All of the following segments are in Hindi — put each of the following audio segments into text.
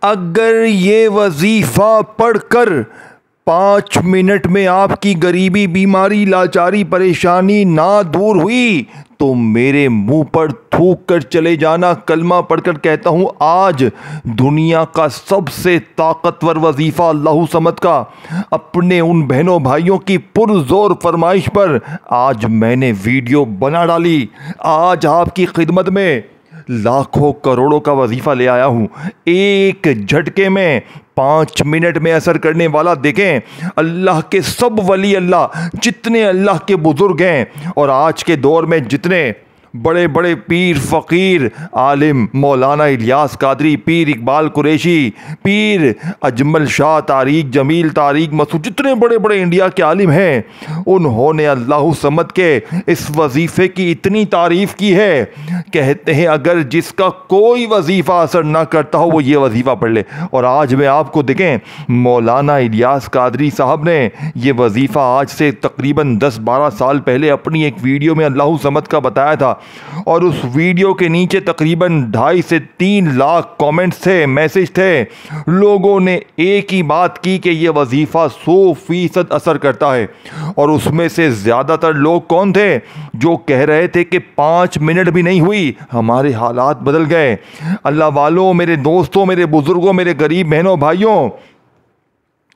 अगर ये वजीफ़ा पढ़कर 5 मिनट में आपकी गरीबी, बीमारी, लाचारी, परेशानी ना दूर हुई तो मेरे मुंह पर थूक कर चले जाना। कलमा पढ़कर कहता हूँ, आज दुनिया का सबसे ताकतवर वजीफ़ा अल्लाहु समद का अपने उन बहनों भाइयों की पुरजोर फरमाइश पर आज मैंने वीडियो बना डाली। आज आपकी खिदमत में लाखों करोड़ों का वजीफ़ा ले आया हूँ, एक झटके में 5 मिनट में असर करने वाला। देखें, अल्लाह के सब वली अल्लाह, जितने अल्लाह के बुजुर्ग हैं और आज के दौर में जितने बड़े बड़े पीर फ़कीर आलिम, मौलाना इलियास कादरी, पीर इकबाल कुरैशी, पीर अजमल शाह तारीक, जमील तारीक मसूद, जितने बड़े बड़े इंडिया के आलिम हैं, उन्होंने अल्लाहु समद के इस वजीफ़े की इतनी तारीफ़ की है। कहते हैं अगर जिसका कोई वजीफ़ा असर ना करता हो वो ये वजीफ़ा पढ़ ले। और आज मैं आपको देखें, मौलाना इलियास कादरी साहब ने ये वजीफ़ा आज से तकरीबन 10-12 साल पहले अपनी एक वीडियो में अल्लाहु समद का बताया था और उस वीडियो के नीचे तकरीबन 2.5 से 3 लाख कमेंट्स थे, मैसेज थे। लोगों ने एक ही बात की कि यह वजीफ़ा 100% असर करता है। और उसमें से ज़्यादातर लोग कौन थे जो कह रहे थे कि 5 मिनट भी नहीं हुई हमारे हालात बदल गए। अल्लाह वालों, मेरे दोस्तों, मेरे बुजुर्गों, मेरे गरीब बहनों भाइयों,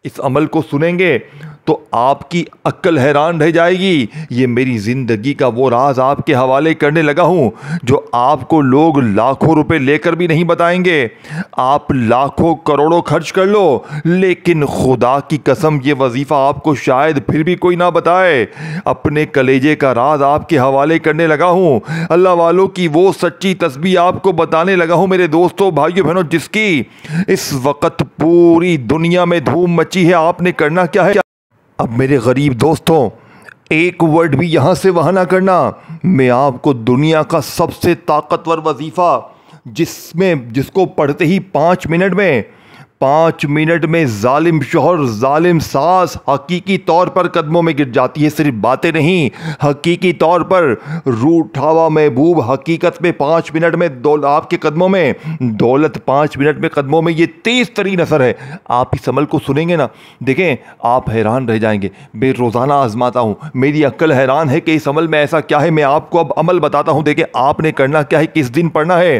इस अमल को सुनेंगे तो आपकी अक्ल हैरान रह जाएगी। ये मेरी ज़िंदगी का वो राज आपके हवाले करने लगा हूँ जो आपको लोग लाखों रुपए लेकर भी नहीं बताएंगे। आप लाखों करोड़ों खर्च कर लो, लेकिन खुदा की कसम ये वजीफ़ा आपको शायद फिर भी कोई ना बताए। अपने कलेजे का राज आपके हवाले करने लगा हूँ। अल्लाह वालों की वो सच्ची तस्बीह आपको बताने लगा हूँ मेरे दोस्तों, भाइयों, बहनों, जिसकी इस वक्त पूरी दुनिया में धूम मची है। आपने करना क्या है? अब मेरे गरीब दोस्तों, एक वर्ड भी यहाँ से वहाँ ना करना। मैं आपको दुनिया का सबसे ताकतवर वजीफ़ा, जिसको पढ़ते ही 5 मिनट में जालिम शोहर, जालिम सास हकीकी तौर पर कदमों में गिर जाती है। सिर्फ बातें नहीं, हकीकी तौर पर रूठावा महबूब हकीकत में 5 मिनट में आपके कदमों में दौलत, 5 मिनट में कदमों में, ये तेज़ तरीन असर है। आप इस अमल को सुनेंगे ना, देखें आप हैरान रह जाएंगे। मैं रोज़ाना आजमाता हूँ, मेरी अक्ल हैरान है कि इस अमल में ऐसा क्या है। मैं आपको अब अमल बताता हूँ। देखें आपने करना क्या है, किस दिन पढ़ना है,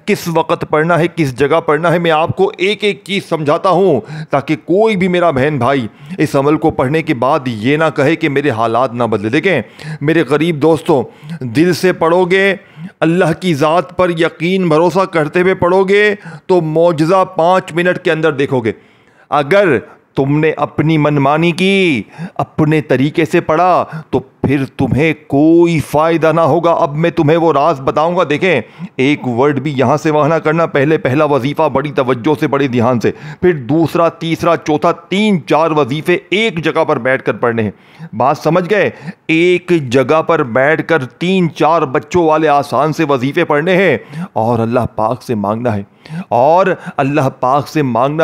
किस वक्त पढ़ना है, किस जगह पढ़ना है। मैं आपको एक एक चीज़ समझाता हूं ताकि कोई भी मेरा बहन भाई इस अमल को पढ़ने के बाद ये ना कहे कि मेरे हालात ना बदले। देखें मेरे गरीब दोस्तों, दिल से पढ़ोगे, अल्लाह की ज़ात पर यकीन भरोसा करते हुए पढ़ोगे तो मौजज़ा 5 मिनट के अंदर देखोगे। अगर तुमने अपनी मनमानी की, अपने तरीके से पढ़ा तो फिर तुम्हें कोई फ़ायदा ना होगा। अब मैं तुम्हें वो राज बताऊंगा। देखें, एक वर्ड भी यहाँ से वहाँ ना करना। पहला वजीफ़ा बड़ी तवज्जो से, बड़े ध्यान से, फिर दूसरा, तीसरा, चौथा, 3-4 वजीफ़े एक जगह पर बैठकर पढ़ने हैं। बात समझ गए? एक जगह पर बैठकर 3-4 बच्चों वाले आसान से वजीफ़े पढ़ने हैं और अल्लाह पाक से मांगना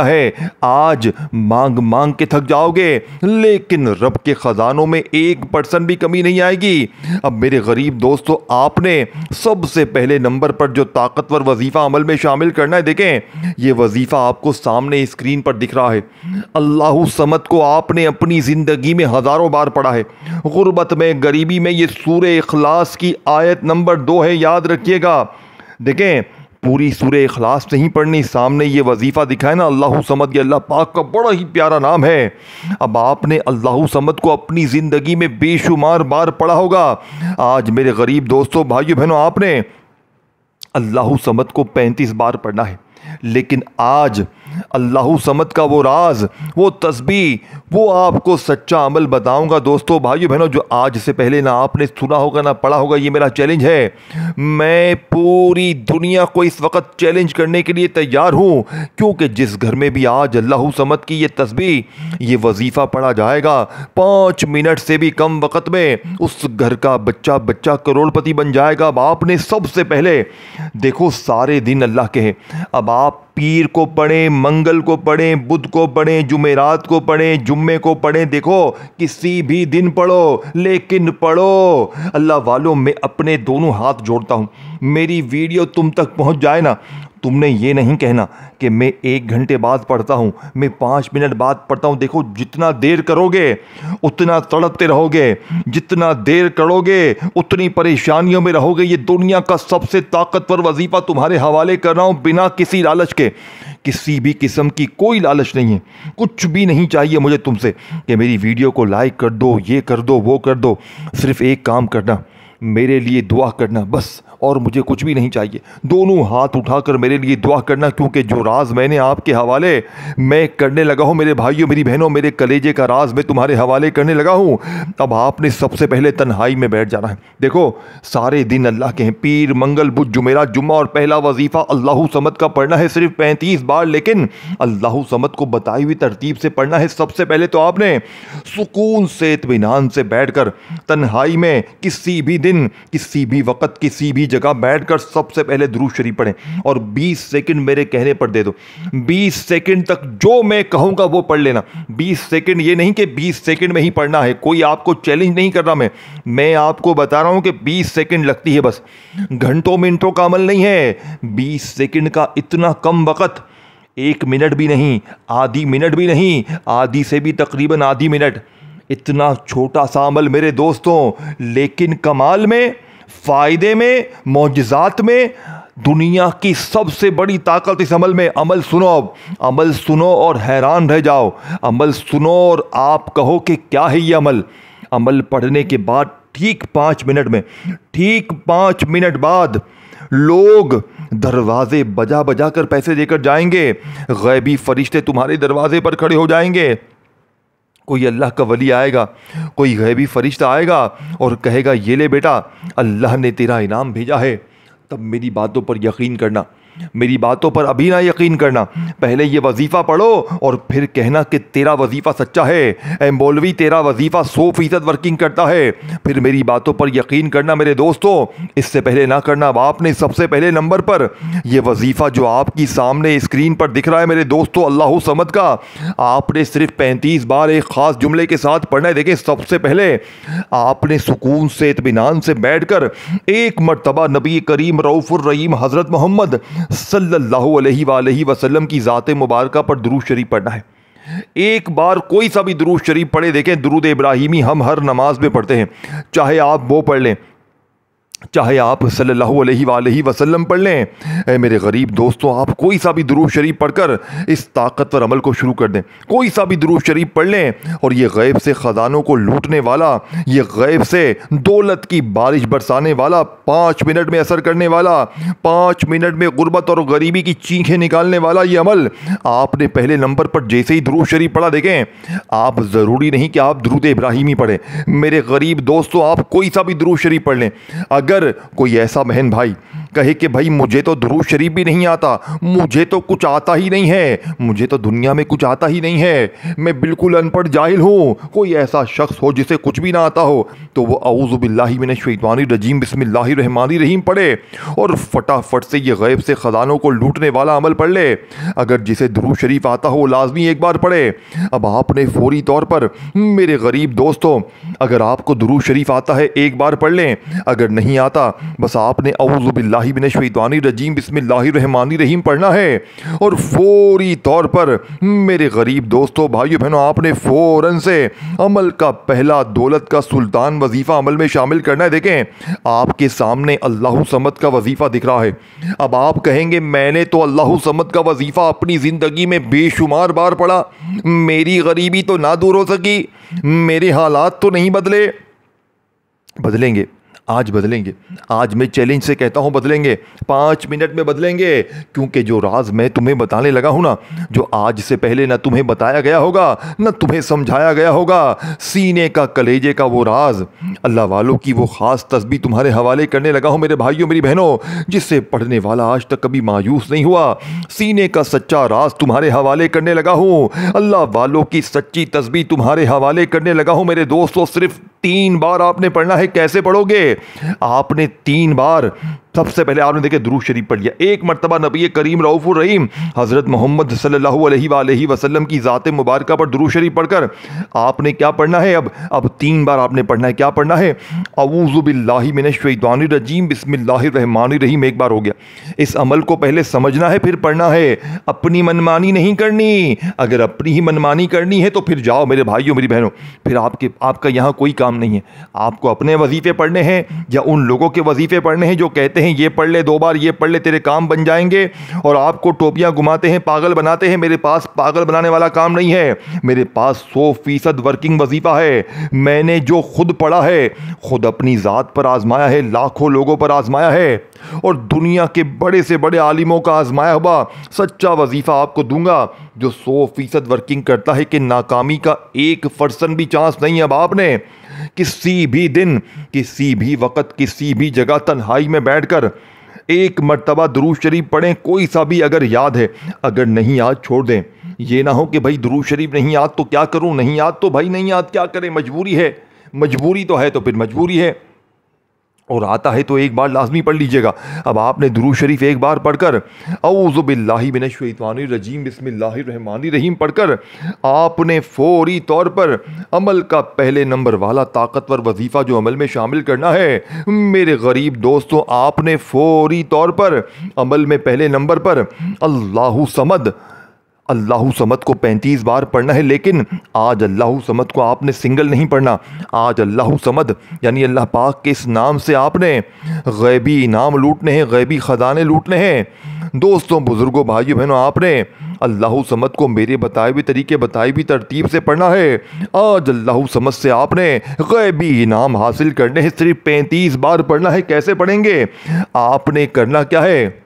है। आज मांग के थक जाओगे, लेकिन रब के ख़जानों में 1% भी कमी नहीं आएगी। अब मेरे गरीब दोस्तों, आपने सबसे पहले नंबर पर जो ताकतवर वजीफ़ा अमल में शामिल करना है, देखें ये वजीफ़ा आपको सामने स्क्रीन पर दिख रहा है। अल्लाहु समद को आपने अपनी ज़िंदगी में हज़ारों बार पढ़ा है। गुर्बत में, गरीबी में, ये सूरे इखलास की आयत नंबर 2 है, याद रखिएगा। देखें पूरी सूरे इखलास नहीं पढ़नी, सामने ये वजीफ़ा दिखा है ना, अल्लाहु समद, ये अल्लाह पाक का बड़ा ही प्यारा नाम है। अब आपने अल्लाहु समद को अपनी ज़िंदगी में बेशुमार बार पढ़ा होगा। आज मेरे गरीब दोस्तों, भाइयों, बहनों, आपने अल्लाहु समद को 35 बार पढ़ना है। लेकिन आज अल्लाहु समद का वो राज, वो तस्बीह, वो आपको सच्चा अमल बताऊंगा। दोस्तों, भाइयों, बहनों, जो आज से पहले ना आपने सुना होगा ना पढ़ा होगा, ये मेरा चैलेंज है। मैं पूरी दुनिया को इस वक्त चैलेंज करने के लिए तैयार हूँ, क्योंकि जिस घर में भी आज अल्लाहु समद की ये तस्बीह, ये वजीफ़ा पढ़ा जाएगा, 5 मिनट से भी कम वक़्त में उस घर का बच्चा करोड़पति बन जाएगा। अब आपने सबसे पहले देखो, सारे दिन अल्लाह के हैं। अब आप पीर को पढ़ें, मंगल को पढ़ें, बुध को पढ़ें, जुमेरात को पढ़ें, जुम्मे को पढ़ें, देखो किसी भी दिन पढ़ो, लेकिन पढ़ो। अल्लाह वालों, मैं अपने दोनों हाथ जोड़ता हूँ, मेरी वीडियो तुम तक पहुंच जाए ना, तुमने ये नहीं कहना कि मैं 1 घंटे बाद पढ़ता हूँ, मैं 5 मिनट बाद पढ़ता हूँ। देखो, जितना देर करोगे उतना तड़पते रहोगे, जितना देर करोगे उतनी परेशानियों में रहोगे। ये दुनिया का सबसे ताकतवर वजीफ़ा तुम्हारे हवाले कर रहा हूँ, बिना किसी लालच के। किसी भी किस्म की कोई लालच नहीं है, कुछ भी नहीं चाहिए मुझे तुमसे कि मेरी वीडियो को लाइक कर दो, ये कर दो, वो कर दो। सिर्फ एक काम करना, मेरे लिए दुआ करना बस, और मुझे कुछ भी नहीं चाहिए। दोनों हाथ उठाकर मेरे लिए दुआ करना, क्योंकि जो राज मैंने आपके हवाले मैं करने लगा हूँ, मेरे भाइयों, मेरी बहनों, मेरे कलेजे का राज मैं तुम्हारे हवाले करने लगा हूँ। अब आपने सबसे पहले तन्हाई में बैठ जाना है। देखो, सारे दिन अल्लाह के हैं, पीर, मंगल, बुध, जुमेरात, जुम्मा, और पहला वजीफ़ा अल्लाहु समद का पढ़ना है सिर्फ 35 बार, लेकिन अल्लाहु समद को बताई हुई तरतीब से पढ़ना है। सबसे पहले तो आपने सुकून से, इत्मीनान से बैठकर तन्हाई में किसी भी दिन, किसी भी वक्त, किसी भी जगह बैठकर सबसे पहले दुरूद शरीफ पढ़ें, और 20 सेकंड मेरे कहने पर दे दो। 20 सेकंड तक जो मैं कहूंगा वो पढ़ लेना। 20 सेकंड, ये नहीं कि 20 सेकंड में ही पढ़ना है, कोई आपको चैलेंज नहीं कर रहा। मैं आपको बता रहा हूं कि 20 सेकंड लगती है बस, घंटों मिनटों का अमल नहीं है। 20 सेकंड का इतना कम वक्त, 1 मिनट भी नहीं, आधी मिनट भी नहीं, आधी से भी तकरीबन आधी मिनट, इतना छोटा सा अमल मेरे दोस्तों, लेकिन कमाल में, फ़ायदे में, मौजज़ात में, दुनिया की सबसे बड़ी ताकत इस अमल में। अमल सुनो, अब अमल सुनो और हैरान रह जाओ। अमल सुनो और आप कहो कि क्या है ये अमल। अमल पढ़ने के बाद ठीक 5 मिनट में, ठीक 5 मिनट बाद लोग दरवाजे बजा बजा कर पैसे देकर जाएंगे। गैबी फरिश्ते तुम्हारे दरवाजे पर खड़े हो जाएंगे। कोई अल्लाह का वली आएगा, कोई गैबी फरिश्ता आएगा और कहेगा, ये ले बेटा, अल्लाह ने तेरा इनाम भेजा है। तब मेरी बातों पर यकीन करना, मेरी बातों पर अभी ना यकीन करना, पहले ये वजीफ़ा पढ़ो और फिर कहना कि तेरा वजीफ़ा सच्चा है, ए मौलवी तेरा वजीफ़ा 100% वर्किंग करता है। फिर मेरी बातों पर यकीन करना मेरे दोस्तों, इससे पहले ना करना। अब आपने सबसे पहले नंबर पर यह वजीफ़ा जो आपकी सामने स्क्रीन पर दिख रहा है मेरे दोस्तों, अल्लाहु समद का, आपने सिर्फ 35 बार एक ख़ास जुमले के साथ पढ़ना है। देखें, सबसे पहले आपने सुकून से, इत्मीनान से बैठकर एक मरतबा नबी करीम रऊफ़ुर रहीम हज़रत मोहम्मद सल्लल्लाहु अलैहि वसल्लम की ज़ात मुबारका पर दुरूद शरीफ पढ़ना है। एक बार कोई सा भी दुरूद शरीफ पढ़े। देखें, दुरूद इब्राहिमी हम हर नमाज में पढ़ते हैं, चाहे आप वो पढ़ लें, चाहे आप सल्लल्लाहु अलैहि वसल्लम पढ़ लें। ऐ मेरे गरीब दोस्तों, आप कोई सा भी दुरूद शरीफ पढ़कर इस ताकतवर अमल को शुरू कर दें। कोई सा भी दुरूद शरीफ पढ़ लें और ये गैब से ख़जानों को लूटने वाला, ये गैब से दौलत की बारिश बरसाने वाला, 5 मिनट में असर करने वाला, 5 मिनट में गुर्बत और गरीबी की चीखें निकालने वाला ये अमल आपने पहले नंबर पर जैसे ही दुरूद शरीफ पढ़ा, देखें, आप ज़रूरी नहीं कि आप दुरूद इब्राहिमी पढ़ें। मेरे गरीब दोस्तों, आप कोई सा भी दुरूद शरीफ पढ़ लें। अगर कोई ऐसा बहन भाई कहे कि भाई मुझे तो दुरूद शरीफ भी नहीं आता, मुझे तो कुछ आता ही नहीं है, मुझे तो दुनिया में कुछ आता ही नहीं है, मैं बिल्कुल अनपढ़ जाहिल हूँ, कोई ऐसा शख्स हो जिसे कुछ भी ना आता हो, तो वो औज़ु बिल्लाहि मिनश शैतानिर रजीम बिस्मिल्लाहिर रहमानिर रहीम पढ़े और फटाफट से ये गैब से ख़जानों को लूटने वाला अमल पढ़ ले। अगर जिसे दुरूद शरीफ आता हो लाजमी एक बार पढ़े। अब आपने फौरी तौर पर, मेरे गरीब दोस्तों, अगर आपको दुरूद शरीफ आता है एक बार पढ़ लें, अगर नहीं आता बस आपने औज़ु बिल्लाहि मिनश शैतानिर रजीम बिस्मिल्लाहिर रहमानिर रहीम पढ़ना है और फौरी तौर पर मेरे गरीब दोस्तों, भाइयों बहनों, आपने फौरन से अमल का पहला दौलत का सुल्तान वजीफ़ा अमल में शामिल करना है। देखें, आपके सामने अल्लाहु समद का वजीफ़ा दिख रहा है। अब आप कहेंगे, मैंने तो अल्लाहु समद का वजीफ़ा अपनी ज़िंदगी में बेशुमार बार पढ़ा, मेरी गरीबी तो ना दूर हो सकी, मेरे हालात तो नहीं बदले। बदलेंगे, आज बदलेंगे। आज मैं चैलेंज से कहता हूं बदलेंगे, 5 मिनट में बदलेंगे, क्योंकि जो राज मैं तुम्हें बताने लगा हूं ना, जो आज से पहले ना तुम्हें बताया गया होगा ना तुम्हें समझाया गया होगा, सीने का, कलेजे का वो राज, अल्लाह वालों की वो ख़ास तस्बीह तुम्हारे हवाले करने लगा हूं मेरे भाइयों, मेरी बहनों, जिससे पढ़ने वाला आज तक कभी मायूस नहीं हुआ। सीने का सच्चा राज तुम्हारे हवाले करने लगा हूँ, अल्लाह वालों की सच्ची तस्बीह तुम्हारे हवाले करने लगा हूँ मेरे दोस्तों। सिर्फ 3 बार आपने पढ़ना है। कैसे पढ़ोगे? आपने 3 बार सबसे पहले आपने देखे दुरूद शरीफ पढ़ लिया, एक मरतबा नबी करीम रऊफुर रहीम हज़रत मोहम्मद सल्लल्लाहु अलैहि वसल्लम की ज़ात मुबारका पर दुरूद शरीफ पढ़कर आपने क्या पढ़ना है, अब 3 बार आपने पढ़ना है। क्या पढ़ना है? अऊज़ु बिल्लाहि मिनश शैतानिर रजीम बिस्मिल्लाहिर रहमानिर रहीम। एक बार हो गया। इस अमल को पहले समझना है फिर पढ़ना है, अपनी मनमानी नहीं करनी। अगर अपनी ही मनमानी करनी है तो फिर जाओ मेरे भाइयों मेरी बहनों, फिर आपका यहाँ कोई काम नहीं है। आपको अपने वजीफे पढ़ने हैं या उन लोगों के वजीफे पढ़ने हैं जो कहते हैं ये पढ़ ले 2 बार, ये पढ़ ले तेरे काम बन जाएंगे, और आपको टोपियां घुमाते हैं, पागल बनाते हैं। मेरे पास पागल बनाने वाला काम नहीं है, मेरे पास 100% वर्किंग वजीफा है। मैंने जो खुद पढ़ा है, खुद अपनी ज़ात पर आजमाया है, लाखों लोगों पर आजमाया है, और दुनिया के बड़े से बड़े आलिमों का आजमाया हुआ सच्चा वजीफा आपको दूंगा जो 100% वर्किंग करता है कि नाकामी का 1% भी चांस नहीं है। अब आपने किसी भी दिन, किसी भी वक्त, किसी भी जगह तन्हाई में बैठकर एक मर्तबा दुरूद शरीफ पढ़ें, कोई सा भी अगर याद है। अगर नहीं याद छोड़ दें। ये ना हो कि भाई दुरूद शरीफ नहीं याद तो क्या करूं, नहीं याद तो भाई नहीं याद, क्या करें, मजबूरी है। मजबूरी तो है तो फिर मजबूरी है, और आता है तो एक बार लाजमी पढ़ लीजिएगा। अब आपने दुरूद शरीफ एक बार पढ़कर औज़ु बिल्लाहि मिनश शैतानिर रजीम बिस्मिल्लाहिर रहमानिर रहीम पढ़कर आपने फौरी तौर पर अमल का पहले नंबर वाला ताकतवर वजीफ़ा जो अमल में शामिल करना है मेरे गरीब दोस्तों, आपने फौरी तौर पर अमल में पहले नंबर पर अल्लाहु समद को 35 बार पढ़ना है। लेकिन आज अल्लाहु समद को आपने सिंगल नहीं पढ़ना। आज अल्लाहु समद यानी अल्लाह पाक के इस नाम से आपने गैबी इनाम लूटने हैं, गैबी ख़जाने लूटने हैं। दोस्तों, बुज़ुर्गों, भाइयों बहनों, आपने अल्लाहु समद को मेरे बताए हुए तरीके, बताई हुई तरतीब से पढ़ना है। आज अल्लाहु समद से आपने गैबी इनाम हासिल करने हैं। सिर्फ 35 बार पढ़ना है। कैसे पढ़ेंगे? आपने करना क्या है?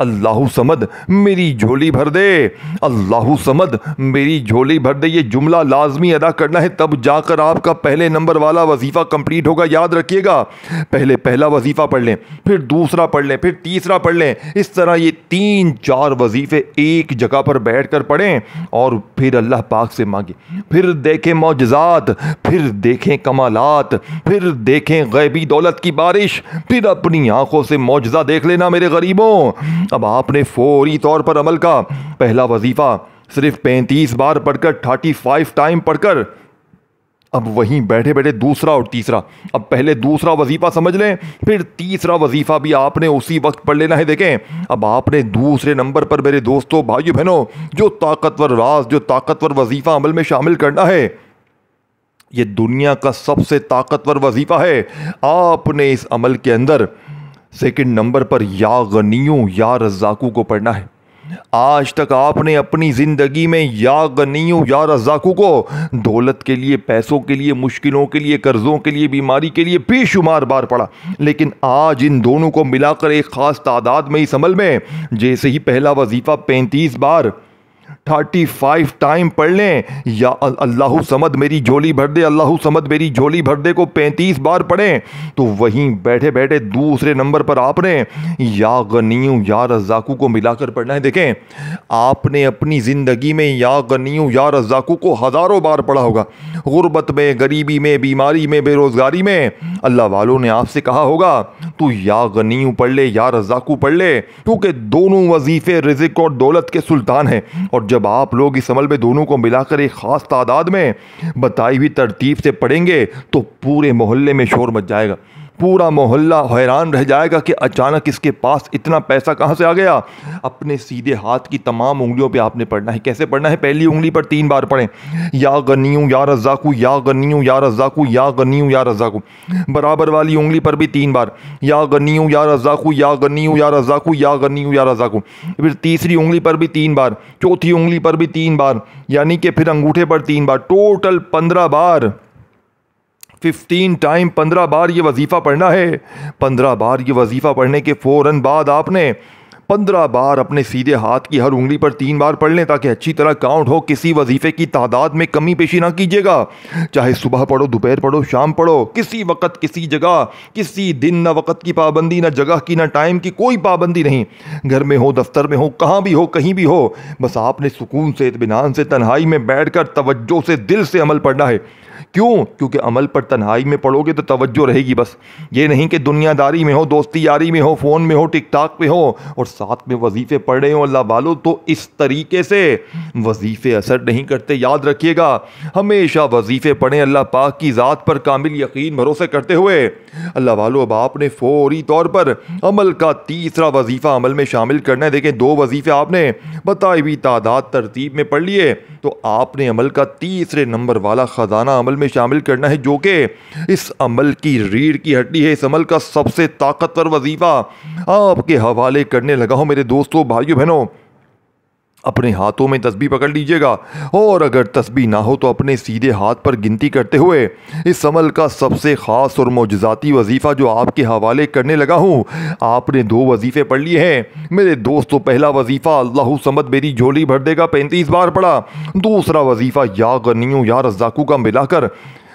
अल्लाहु समद मेरी झोली भर दे, अल्लाहु समद मेरी झोली भर दे, ये जुमला लाजमी अदा करना है, तब जाकर आपका पहले नंबर वाला वजीफ़ा कंप्लीट होगा। याद रखिएगा, पहले पहला वजीफ़ा पढ़ लें, फिर दूसरा पढ़ लें, फिर तीसरा पढ़ लें। इस तरह ये 3-4 वजीफ़े एक जगह पर बैठ कर पढ़ें और फिर अल्लाह पाक से मांगे, फिर देखें मौजज़ात, फिर देखें कमालात, फिर देखें गैबी दौलत की बारिश, फिर अपनी आंखों से मौजज़ा देख लेना मेरे गरीबों। अब आपने फौरी तौर पर अमल का पहला वजीफा सिर्फ 35 बार पढ़कर 35 टाइम पढ़कर अब वहीं बैठे बैठे दूसरा और तीसरा, अब पहले दूसरा वजीफा समझ लें, फिर तीसरा वजीफा भी आपने उसी वक्त पढ़ लेना है। देखें, अब आपने दूसरे नंबर पर मेरे दोस्तों, भाइयों बहनों, जो ताकतवर राज, जो ताकतवर वजीफा अमल में शामिल करना है, ये दुनिया का सबसे ताकतवर वजीफा है। आपने इस अमल के अंदर सेकंड नंबर पर या गनियों या रज़ाकू को पढ़ना है। आज तक आपने अपनी ज़िंदगी में या गनियों या रज़ाकू को दौलत के लिए, पैसों के लिए, मुश्किलों के लिए, कर्ज़ों के लिए, बीमारी के लिए बेशुमार बार पढ़ा, लेकिन आज इन दोनों को मिलाकर एक ख़ास तादाद में इस अमल में जैसे ही पहला वजीफ़ा 35 बार 35 टाइम पढ़ लें, या अल्लाहु समद मेरी झोली भर दे, अल्लाहु समद मेरी झोली भर दे को 35 बार पढ़ें, तो वहीं बैठे बैठे दूसरे नंबर पर आपने या गनियों या रज़ाकू को मिलाकर पढ़ना है। देखें, आपने अपनी ज़िंदगी में या गनियों या रज़ाकू को हज़ारों बार पढ़ा होगा। गुर्बत में, गरीबी में, बीमारी में, बेरोज़गारी में अल्लाह वालों ने आपसे कहा होगा तू या गनियों पढ़ ले या रज़ाकू पढ़ ले, क्योंकि दोनों वजीफ़े रिज़्क़ और दौलत के सुल्तान हैं। और जब आप लोग इस अमल में दोनों को मिलाकर एक ख़ास तादाद में बताई हुई तरतीब से पढ़ेंगे तो पूरे मोहल्ले में शोर मच जाएगा। पूरा मोहल्ला हैरान रह जाएगा कि अचानक इसके पास इतना पैसा कहाँ से आ गया। अपने सीधे हाथ की तमाम उंगलियों पे आपने पढ़ना है। कैसे पढ़ना है? पहली उंगली पर 3 बार पढ़ें, या गनियों या रज़ाकू, या गनियों या रज़ाकू, या गनियों या रज़ाकू। बराबर वाली उंगली पर भी 3 बार, या गनियों या रज़ाकू, या गनियों या रज़ाकू, या गनियों या रज़ाकू। फिर तीसरी उंगली पर भी 3 बार, चौथी उंगली पर भी 3 बार, यानी कि फिर अंगूठे पर 3 बार, टोटल 15 बार, 15 टाइम 15 बार ये वजीफ़ा पढ़ना है। 15 बार ये वजीफ़ा पढ़ने के फ़ौरन बाद आपने 15 बार अपने सीधे हाथ की हर उंगली पर 3 बार पढ़ लें, ताकि अच्छी तरह काउंट हो। किसी वजीफ़े की तादाद में कमी पेशी ना कीजिएगा, चाहे सुबह पढ़ो, दोपहर पढ़ो, शाम पढ़ो, किसी वक्त, किसी जगह, किसी दिन, ना वक्त की पाबंदी, ना जगह की, ना टाइम की कोई पाबंदी नहीं। घर में हो, दफ्तर में हो, कहाँ भी हो, कहीं भी हो, बस आपने सुकून से, इत्मीनान से, तन्हाई में बैठ कर तवज्जो से, दिल से अमल पढ़ना है। क्यों? क्योंकि अमल पर तन्हाई में पढ़ोगे तो तवज्जो रहेगी बस। ये नहीं कि दुनियादारी में हो, दोस्ती यारी में हो, फ़ोन में हो, टिकटॉक पे हो और साथ में वजीफ़े पढ़ रहे हो अल्लाह वालों, तो इस तरीके से वजीफ़े असर नहीं करते। याद रखिएगा, हमेशा वजीफ़े पढ़ें अल्लाह पाक की ज़ात पर कामिल यकीन भरोसे करते हुए। अल्लाह वालों, अब आपने फौरी तौर पर अमल का तीसरा वजीफ़ा अमल में शामिल करना है। देखें, 2 वजीफ़े आपने बताई हुई तादाद तरतीब में पढ़ लिए, तो आपने अमल का तीसरे नंबर वाला ख़जाना अमल में शामिल करना है, जो कि इस अमल की रीढ़ की हड्डी है। इस अमल का सबसे ताकतवर वजीफ़ा आपके हवाले करने लगा हूँ मेरे दोस्तों, भाइयों बहनों। अपने हाथों में तस्बीह पकड़ लीजिएगा और अगर तस्बीह ना हो तो अपने सीधे हाथ पर गिनती करते हुए इस अमल का सबसे ख़ास और मोजज़ाती वजीफ़ा जो आपके हवाले करने लगा हूँ, आपने 2 वजीफ़े पढ़ लिए हैं मेरे दोस्तों। पहला वजीफ़ा अल्लाहु समद मेरी झोली भर देगा 35 बार पढ़ा। दूसरा वजीफ़ा या गनियू या रज़्ज़ाकू का मिलाकर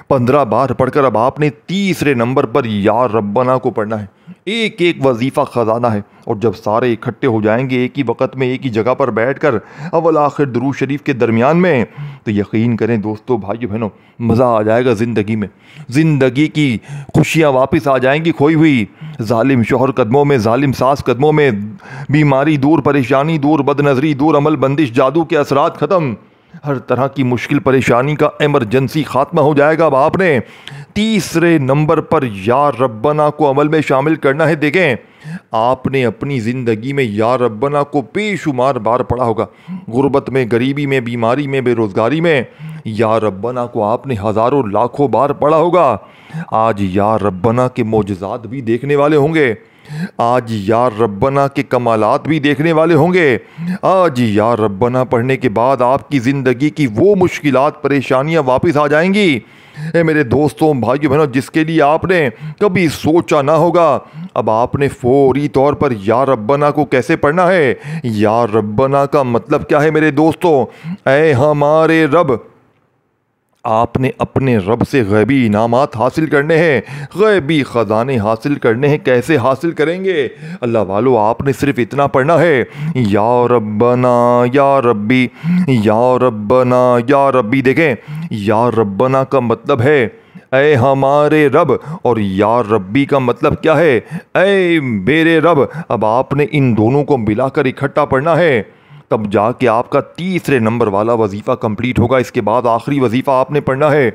15 बार पढ़कर अब आपने तीसरे नंबर पर या रब्बना को पढ़ना है। एक एक वजीफ़ा ख़जाना है और जब सारे इकट्ठे हो जाएंगे एक ही वक़्त में एक ही जगह पर बैठकर अव्वल आखिर दुरूद शरीफ के दरमियान में, तो यकीन करें दोस्तों, भाइयों बहनों, मज़ा आ जाएगा ज़िंदगी में। ज़िंदगी की खुशियाँ वापस आ जाएंगी खोई हुई। जालिम शौहर कदमों में, जालिम सास कदमों में, बीमारी दूर, परेशानी दूर, बदनज़री दूर, अमल बंदिश, जादू के असरात ख़त्म, हर तरह की मुश्किल परेशानी का इमरजेंसी खात्मा हो जाएगा। अब आपने तीसरे नंबर पर या रब्बना को अमल में शामिल करना है। देखें, आपने अपनी ज़िंदगी में या रब्बना को बेशुमार बार पढ़ा होगा। गुर्बत में, गरीबी में, बीमारी में, बेरोज़गारी में या रब्बना को आपने हज़ारों लाखों बार पढ़ा होगा। आज या रब्बना के मोजज़ात भी देखने वाले होंगे। आज या रब्बना के कमालात भी देखने वाले होंगे। आज या रब्बना पढ़ने के बाद आपकी ज़िंदगी की वो मुश्किलात, परेशानियां वापस आ जाएंगी मेरे दोस्तों, भाइयों बहनों, जिसके लिए आपने कभी सोचा ना होगा। अब आपने फौरी तौर पर या रब्बना को कैसे पढ़ना है। या रब्बना का मतलब क्या है मेरे दोस्तों? ऐ हमारे रब, आपने अपने रब से गैबी इनामात हासिल करने हैं, गैबी ख़जाने हासिल करने हैं। कैसे हासिल करेंगे अल्लाह वालों? आपने सिर्फ इतना पढ़ना है, या रब्बना या रब्बी, या रब्बना या रब्बी। देखें, या रब्बना का मतलब है ऐ हमारे रब, और या रब्बी का मतलब क्या है? ऐ मेरे रब। अब आपने इन दोनों को मिलाकर इकट्ठा पढ़ना है, तब जाके आपका तीसरे नंबर वाला वजीफ़ा कंप्लीट होगा। इसके बाद आखिरी वजीफ़ा आपने पढ़ना है।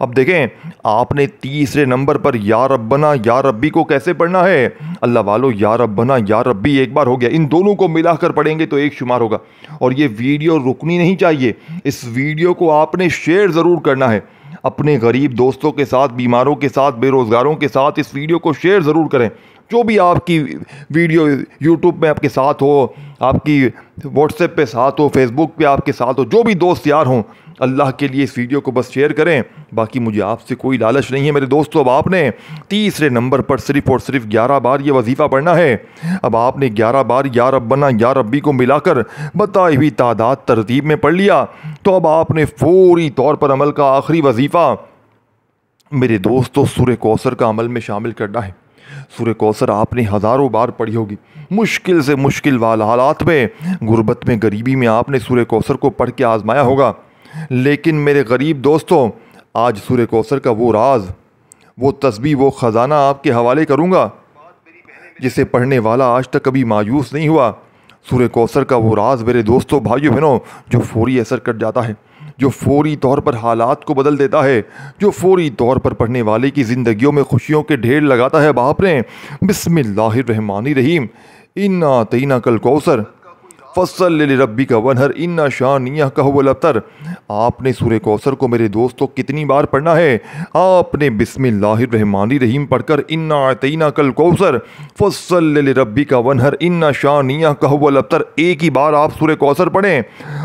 अब देखें, आपने तीसरे नंबर पर या रब्बना या रब्बी को कैसे पढ़ना है अल्लाह वालों? या रब्बना या रब्बी एक बार हो गया, इन दोनों को मिलाकर पढ़ेंगे तो एक शुमार होगा। और ये वीडियो रुकनी नहीं चाहिए, इस वीडियो को आपने शेयर ज़रूर करना है अपने गरीब दोस्तों के साथ, बीमारों के साथ, बेरोज़गारों के साथ। इस वीडियो को शेयर ज़रूर करें। जो भी आपकी वीडियो यूट्यूब में आपके साथ हो, आपकी व्हाट्सएप पे साथ हो, फेसबुक पे आपके साथ हो, जो भी दोस्त यार हों, अल्लाह के लिए इस वीडियो को बस शेयर करें। बाकी मुझे आपसे कोई लालच नहीं है मेरे दोस्तों। अब आपने तीसरे नंबर पर सिर्फ़ और सिर्फ 11 बार ये वजीफ़ा पढ़ना है। अब आपने 11 बार या रब्बना या रब्बी को मिलाकर बताई हुई तादाद तरतीब में पढ़ लिया, तो अब आपने फौरी तौर पर अमल का आखिरी वजीफ़ा मेरे दोस्तों सूरह कौसर का अमल में शामिल करना है। सूरह कौसर आपने हज़ारों बार पढ़ी होगी। मुश्किल से मुश्किल वाला हालात में, गुर्बत में, गरीबी में आपने सूरह कौसर को पढ़ के आजमाया होगा। लेकिन मेरे गरीब दोस्तों, आज सूरह कौसर का वो राज, वो तस्बीह, वो ख़जाना आपके हवाले करूँगा जिसे पढ़ने वाला आज तक कभी मायूस नहीं हुआ। सूरह कौसर का वो राज मेरे दोस्तों, भाइयों बहनों, जो फौरी असर कर जाता है, जो फौरी तौर पर हालात को बदल देता है, जो फौरी तौर पर पढ़ने वाले की ज़िंदगियों में खुशियों के ढेर लगाता है। बाप ने बिस्मिल्लाहिर्रहमानिर्रहीम, इन्ना अतैना कल कौसर फ़सल लिरब्बिक वनहर इन्ना शानियक हुवल अब्तर। आपने सूरह कौसर को मेरे दोस्तों कितनी बार पढ़ना है? आपने बिस्मिल्लाहिर्रहमानिर्रहीम पढ़कर इन्ना अतैना कल कौसर फ़सल लिरब्बिक वनहर इन्ना शानियक हुवल अब्तर एक ही बार आप सूरह कौसर पढ़ें,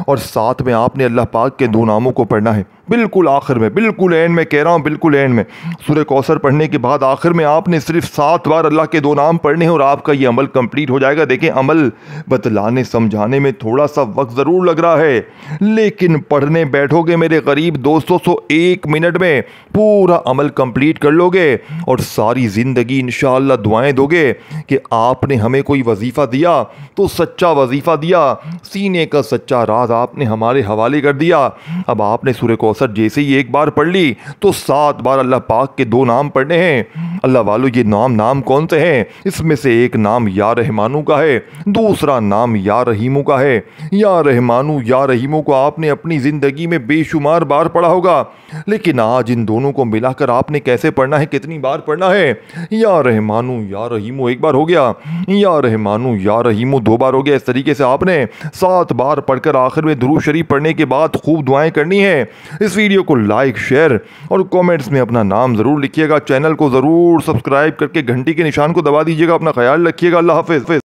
और साथ में आपने अल्लाह पाक के 2 नामों को पढ़ना है। बिल्कुल आखिर में, बिल्कुल एंड में कह रहा हूँ, बिल्कुल एंड में। सूरह कौसर पढ़ने के बाद आखिर में आपने सिर्फ 7 बार अल्लाह के 2 नाम पढ़ने हैं और आपका ये अमल कंप्लीट हो जाएगा। देखें, अमल बतलाने समझाने में थोड़ा सा वक्त ज़रूर लग रहा है, लेकिन पढ़ने बैठोगे मेरे करीब दोस्तों 1 मिनट में पूरा अमल कंप्लीट कर लोगे और सारी ज़िंदगी इंशाअल्लाह दुआएं दोगे कि आपने हमें कोई वजीफ़ा दिया तो सच्चा वजीफ़ा दिया, सीने का सच्चा राज आपने हमारे हवाले कर दिया। अब आपने सूरह कौसर कौसर जैसे ही एक बार पढ़ ली तो 7 बार अल्लाह पाक के 2 नाम पढ़ने हैं। अल्लाह वालों, ये नाम कौन से हैं? इसमें से एक नाम या रहमानू का है, दूसरा नाम या रहीमू का है। या रहमानू या रहीमू को आपने अपनी ज़िंदगी में बेशुमार बार पढ़ा होगा, लेकिन आज इन दोनों को मिलाकर आपने कैसे पढ़ना है, कितनी बार पढ़ना है? या रहमानू या रहीमू एक बार हो गया, या रहमानू या रहीमू 2 बार हो गया। इस तरीके से आपने 7 बार पढ़कर आखिर में दुरूद शरीफ पढ़ने के बाद खूब दुआएं करनी है। इस वीडियो को लाइक, शेयर और कमेंट्स में अपना नाम ज़रूर लिखिएगा। चैनल को ज़रूर सब्सक्राइब करके घंटी के निशान को दबा दीजिएगा। अपना ख्याल रखिएगा। अल्लाह हाफिज़।